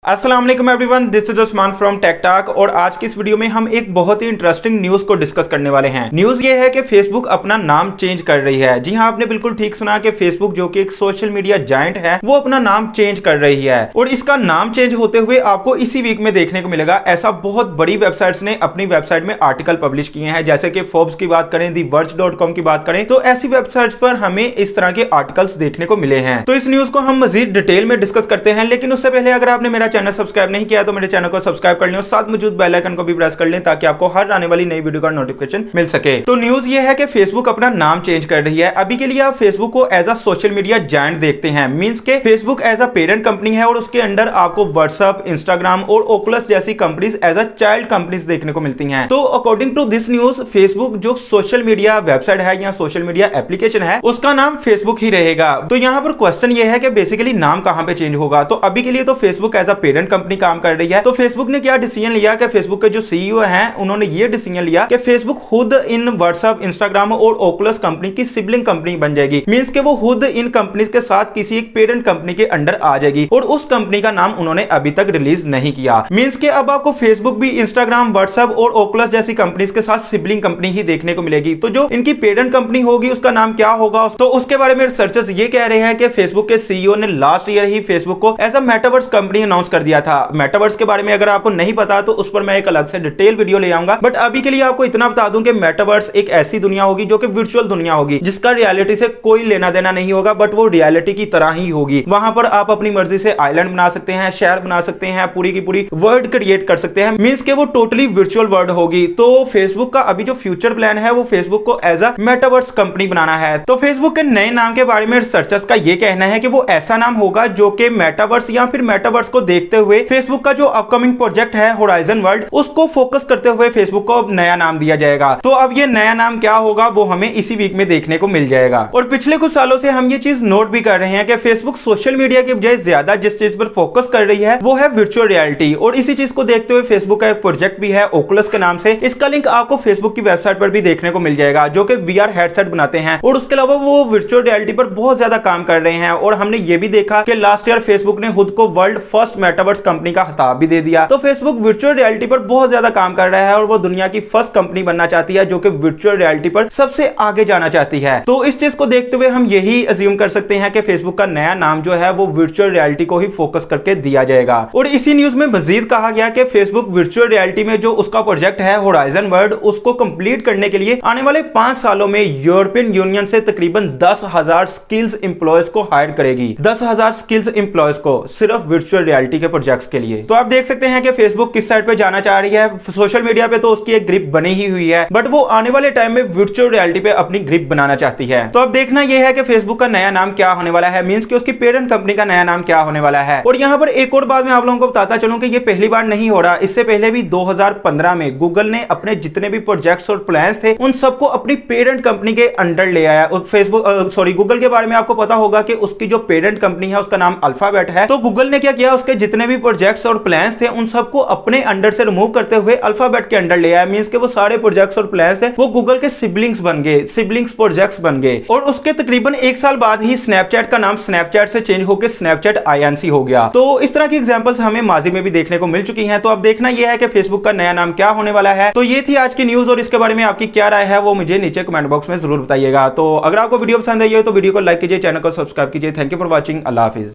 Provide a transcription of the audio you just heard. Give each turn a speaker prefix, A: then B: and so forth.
A: अस्सलाम वालेकुम everyone, this is Usman from tech talk. और आज की इस वीडियो में हम एक बहुत ही इंटरेस्टिंग न्यूज को डिस्कस करने वाले हैं। न्यूज ये है कि फेसबुक अपना नाम चेंज कर रही है। जी हाँ, आपने बिल्कुल ठीक सुना कि फेसबुक जो कि एक सोशल मीडिया जायंट है वो अपना नाम चेंज कर रही है। और इसका नाम चेंज होते हुए आपको इसी वीक में देखने को मिलेगा। ऐसा बहुत बड़ी वेबसाइट्स ने अपनी वेबसाइट में आर्टिकल पब्लिश किए हैं, जैसे कि फोर्ब्स की बात करें, दी वर्ज.com की बात करें, तो ऐसी वेबसाइट्स पर हमें इस तरह के आर्टिकल्स देखने को मिले हैं। तो इस न्यूज को हम मजीद डिटेल में डिस्कस करते हैं, लेकिन उससे पहले अगर आपने मेरा चैनल सब्सक्राइब नहीं किया तो मेरे चैनल को सब्सक्राइब कर लें और साथ मौजूद बेल आइकन को भी प्रेस कर लें ताकि आपको हर आने वाली नई वीडियो का नोटिफिकेशन मिल सके। तो न्यूज ये है कि फेसबुक अपना नाम चेंज कर रही है। अभी के लिए आप फेसबुक को as a social media giant देखते हैं, मींस के Facebook as a parent company है और उसके अंडर आपको व्हाट्सएप, इंस्टाग्राम और ओकुलस जैसी companies as a child companies देखने को मिलती हैं। तो according to this news, Facebook जो सोशल मीडिया वेबसाइट है या सोशल मीडिया एप्लीकेशन है उसका नाम फेसबुक ही रहेगा। तो यहाँ पर क्वेश्चन ये है कि बेसिकली नाम कहां पे चेंज होगा। तो अभी के लिए तो Facebook as a parent company काम कर रही है। तो फेसबुक ने क्या डिसीजन लिया कि फेसबुक के जो सीईओ हैं उन्होंने ये डिसीजन लिया कि फेसबुक खुद इन व्हाट्सएप, इंस्टाग्राम और ओकुलस कंपनी की सिबलिंग कंपनी बन जाएगी। मींस के वो खुद इन कंपनीज के साथ किसी एक पेरेंट कंपनी के अंडर आ जाएगी और उस कंपनी का नाम उन्होंने अभी तक रिलीज नहीं किया। मींस के अब आपको फेसबुक भी इंस्टाग्राम, व्हाट्सएप और ओकुलस जैसी कंपनीज के साथ सिबलिंग कंपनी ही देखने को मिलेगी। तो जो इनकी पेरेंट कंपनी होगी उसका नाम क्या होगा, तो उसके बारे में रिसर्चर्स ये कह रहे हैं कि फेसबुक के सीईओ ने लास्ट ईयर ही फेसबुक को as a metaverse company announce कर दिया था। मेटावर्स के बारे में अगर आपको नहीं पता तो उस पर मैं एक अलग से डिटेल वीडियो ले आऊंगा, बट अभी के लिए आपको इतना बता दूं कि मेटावर्स एक ऐसी दुनिया होगी जो कि वर्चुअल दुनिया होगी जिसका रियलिटी से कोई लेना देना नहीं होगा, बट वो रियलिटी की तरह ही होगी। वहां पर आप अपनी मर्जी से आइलैंड बना सकते हैं, शहर बना सकते हैं, पूरी की पूरी वर्ल्ड क्रिएट कर सकते हैं। मींस के वो टोटली वर्चुअल वर्ल्ड होगी। तो फेसबुक का अभी जो फ्यूचर प्लान है वो फेसबुक को एज अ मेटावर्स कंपनी बनाना है। तो फेसबुक के नए नाम के बारे में रिसर्चर्स का ये कहना है कि वो ऐसा नाम होगा जो कि मेटावर्स या फिर मेटावर्स को देखते हुए फेसबुक का जो अपकमिंग प्रोजेक्ट है होराइजन वर्ल्ड, उसको फोकस करते हुए फेसबुक को नया नाम दिया जाएगा। तो अब ये नया नाम क्या होगा वो हमें इसी वीक में देखने को मिल जाएगा। और पिछले कुछ सालों से हम ये चीज नोट भी कर रहे हैं कि फेसबुक सोशल मीडिया के बजाय ज्यादा जिस चीज पर फोकस कर रही है वो है वर्चुअल रियलिटी। और इसी चीज को देखते हुए फेसबुक का एक प्रोजेक्ट भी है ओकुलस के नाम से। इसका लिंक आपको फेसबुक की वेबसाइट पर भी देखने को मिल जाएगा, जो कि वीआर हेडसेट बनाते हैं और उसके अलावा वो वर्चुअल रियलिटी पर बहुत ज्यादा काम कर रहे हैं। और हमने ये भी देखा कि लास्ट ईयर फेसबुक ने खुद को वर्ल्ड फर्स्ट मेटावर्स कंपनी का खिताब भी दे दिया। तो फेसबुक वर्चुअल रियलिटी पर बहुत ज्यादा काम कर रहा है और वो दुनिया की फर्स्ट कंपनी बनना चाहती है जो कि वर्चुअल रियलिटी पर सबसे आगे जाना चाहती है। तो इस चीज को देखते हुए हम यही अज्यूम कर सकते हैं कि फेसबुक का नया नाम जो है वो वर्चुअल रियलिटी को ही फोकस करके दिया जाएगा। और इसी न्यूज में मजीद कहा गया कि फेसबुक वर्चुअल रियलिटी में जो उसका प्रोजेक्ट है होराइजन वर्ल्ड, उसको कंप्लीट करने के लिए आने वाले 5 सालों में यूरोपियन यूनियन से तकरीबन 10,000 स्किल्स एम्प्लॉयज को हायर करेगी। 10,000 स्किल्स एम्प्लॉयज को सिर्फ वर्चुअल रियलिटी के प्रोजेक्ट्स के लिए। तो आप देख सकते हैं कि फेसबुक किस साइड पे जाना चाह रही है। सोशल मीडिया पे तो उसकी एक ग्रिप बनी ही हुई है, बट वो आने वाले टाइम में वर्चुअल रियलिटी पे अपनी ग्रिप बनाना चाहती है। तो अब देखना यह है कि फेसबुक का नया नाम क्या होने वाला है, मींस कि उसकी पेरेंट कंपनी का नया नाम क्या होने वाला है। और यहाँ पर एक और बात मैं आप लोगों को बताता चलूं कि ये पहली बार नहीं हो रहा। इससे पहले भी 2015 में गूगल ने अपने जितने भी प्रोजेक्ट्स और प्लान्स थे उन सबको अपनी पेरेंट कंपनी के अंडर ले आया। और गूगल के बारे में आपको पता होगा कि उसकी जो पेरेंट कंपनी है उसका नाम अल्फाबेट है। तो गूगल ने क्या किया, उसके जितने भी प्रोजेक्ट्स और प्लान्स थे उन सबको अपने अंडर से रिमूव करते हुए अल्फाबेट के अंडर ले आया। मींस के वो सारे प्रोजेक्ट्स और प्लान्स थे वो गूगल के सिबलिंग्स बन गए, सिबलिंग्स प्रोजेक्ट्स बन गए। और उसके तकरीबन 1 साल बाद ही स्नैपचैट का नाम स्नैपचैट से चेंज होकर स्नैपचैट आईएनसी हो गया। तो इस तरह की एग्जांपल्स हमें माजी में भी देखने को मिल चुकी हैं। तो अब देखना यह है कि फेसबुक का नया नाम क्या होने वाला है। तो ये थी आज की न्यूज और इसके बारे में आपकी क्या राय है वो मुझे नीचे कमेंट बॉक्स में जरूर बताइएगा। तो अगर आपको वीडियो पसंद आई है तो वीडियो को लाइक कीजिए, चैनल को सब्सक्राइब कीजिए। Thank you for watching. Allah Hafiz.